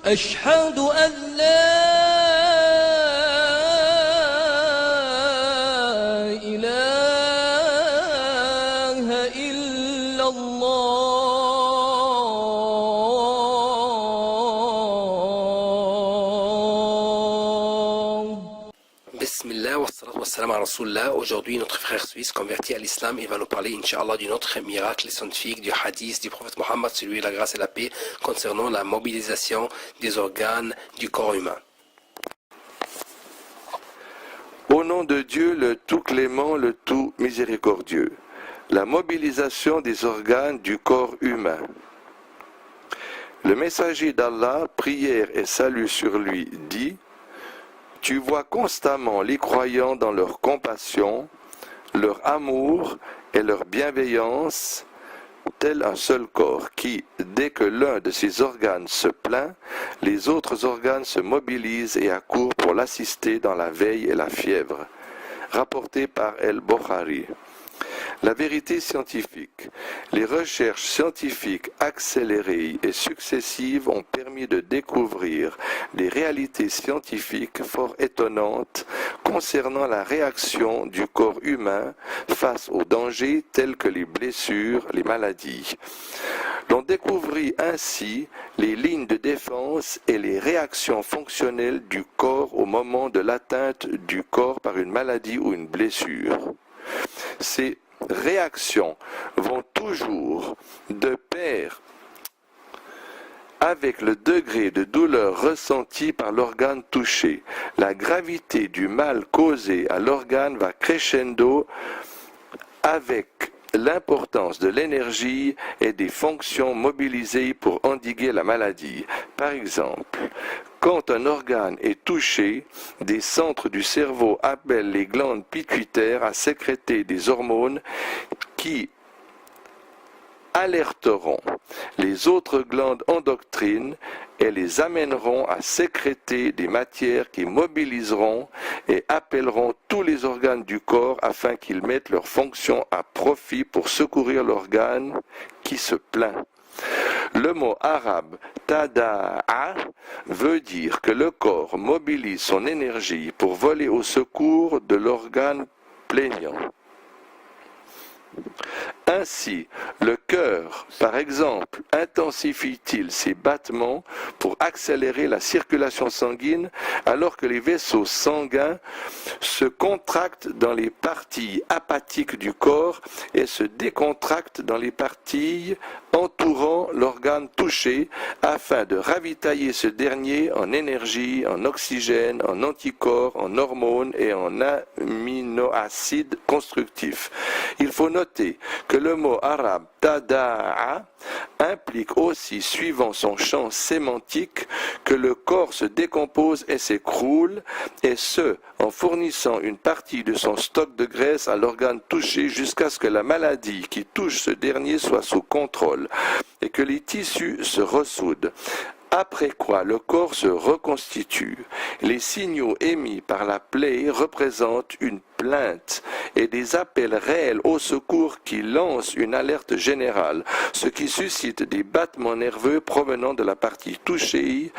أشهد أن لا إله إلا الله. Bismillah, wassalam wassalam ala Rasulullah. Aujourd'hui, notre frère suisse converti à l'islam, il va nous parler, Inch'Allah, d'une autre miracle scientifique du hadith du prophète Mohammed, celui de la grâce et la paix, concernant la mobilisation des organes du corps humain. Au nom de Dieu, le tout clément, le tout miséricordieux. La mobilisation des organes du corps humain. Le messager d'Allah, prière et salut sur lui, dit: Tu vois constamment les croyants dans leur compassion, leur amour et leur bienveillance, tel un seul corps qui, dès que l'un de ses organes se plaint, les autres organes se mobilisent et accourent pour l'assister dans la veille et la fièvre. Rapporté par El-Bukhari. La vérité scientifique. Les recherches scientifiques accélérées et successives ont permis de découvrir des réalités scientifiques fort étonnantes concernant la réaction du corps humain face aux dangers tels que les blessures, les maladies. L'on découvrit ainsi les lignes de défense et les réactions fonctionnelles du corps au moment de l'atteinte du corps par une maladie ou une blessure. Ces réactions vont toujours de pair avec le degré de douleur ressenti par l'organe touché. La gravité du mal causé à l'organe va crescendo avec l'importance de l'énergie et des fonctions mobilisées pour endiguer la maladie. Par exemple, quand un organe est touché, des centres du cerveau appellent les glandes pituitaires à sécréter des hormones qui alerteront les autres glandes endocrines et les amèneront à sécréter des matières qui mobiliseront et appelleront tous les organes du corps afin qu'ils mettent leur fonction à profit pour secourir l'organe qui se plaint. Le mot arabe tada'a veut dire que le corps mobilise son énergie pour voler au secours de l'organe plaignant. Ainsi, le cœur, par exemple, intensifie-t-il ses battements pour accélérer la circulation sanguine alors que les vaisseaux sanguins se contractent dans les parties apathiques du corps et se décontractent dans les parties entourant l'organe touché afin de ravitailler ce dernier en énergie, en oxygène, en anticorps, en hormones et en aminoacides constructifs. Il faut noter que le mot arabe tada'a implique aussi, suivant son champ sémantique, que le corps se décompose et s'écroule, et ce, en fournissant une partie de son stock de graisse à l'organe touché jusqu'à ce que la maladie qui touche ce dernier soit sous contrôle et que les tissus se ressoudent. Après quoi le corps se reconstitue. Les signaux émis par la plaie représentent une plainte et des appels réels au secours qui lancent une alerte générale, ce qui suscite des battements nerveux provenant de la partie touchée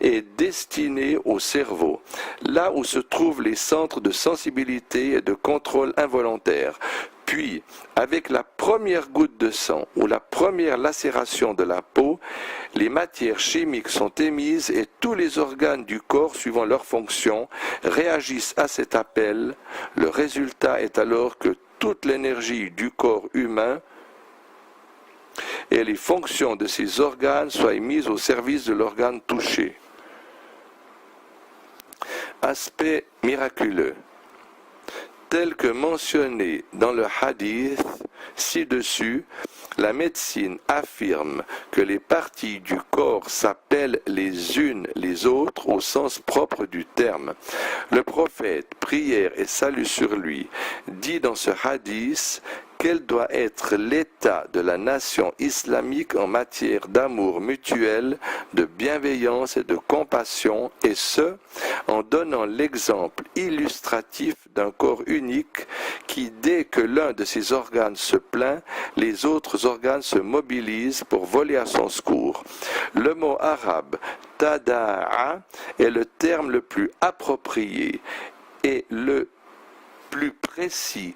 et destinée au cerveau, là où se trouvent les centres de sensibilité et de contrôle involontaire. Puis, avec la première goutte de sang ou la première lacération de la peau, les matières chimiques sont émises et tous les organes du corps, suivant leur fonction, réagissent à cet appel. Le résultat est alors que toute l'énergie du corps humain et les fonctions de ces organes soient mises au service de l'organe touché. Aspect miraculeux. Tel que mentionné dans le hadith ci-dessus, la médecine affirme que les parties du corps s'appellent les unes les autres au sens propre du terme. Le prophète, prière et salut sur lui, dit dans ce hadith quel doit être l'état de la nation islamique en matière d'amour mutuel, de bienveillance et de compassion, et ce, en donnant l'exemple illustratif d'un corps unique qui, dès que l'un de ses organes se plaint, les autres organes se mobilisent pour voler à son secours. Le mot arabe arabe, tada'a est le terme le plus approprié et le plus précis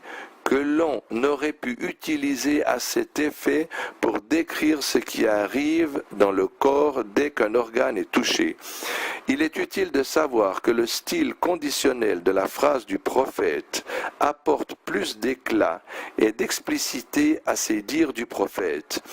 que l'on aurait pu utiliser à cet effet pour décrire ce qui arrive dans le corps dès qu'un organe est touché. Il est utile de savoir que le style conditionnel de la phrase du prophète apporte plus d'éclat et d'explicité à ces dires du prophète,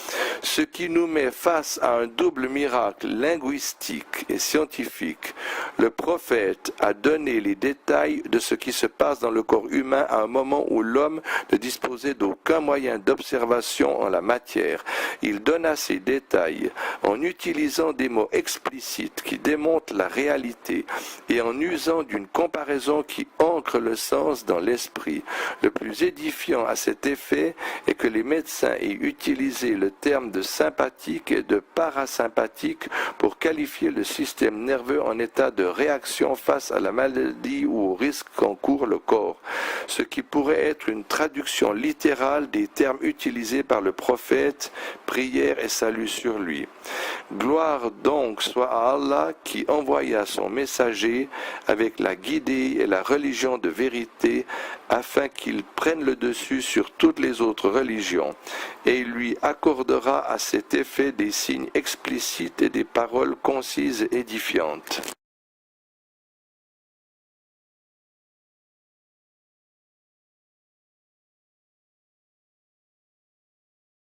ce qui nous met face à un double miracle linguistique et scientifique. Le prophète a donné les détails de ce qui se passe dans le corps humain à un moment où l'homme ne disposait d'aucun moyen d'observation en la matière. Il donna ces détails en utilisant des mots explicites qui démontrent la réalité et en usant d'une comparaison qui ancre le sens dans l'esprit. Le plus édifiant à cet effet est que les médecins aient utilisé le terme de sympathique et de parasympathique pour qualifier le système nerveux en état de réaction face à la maladie ou au risque qu'encourt le corps, ce qui pourrait être une traduction littérale des termes utilisés par le prophète, prière et salut sur lui. Gloire donc soit à Allah qui envoya son messager avec la guidée et la religion de vérité afin qu'il prenne le dessus sur toutes les autres religions, et il lui accordera à cet effet des signes explicites et des paroles concises et édifiantes.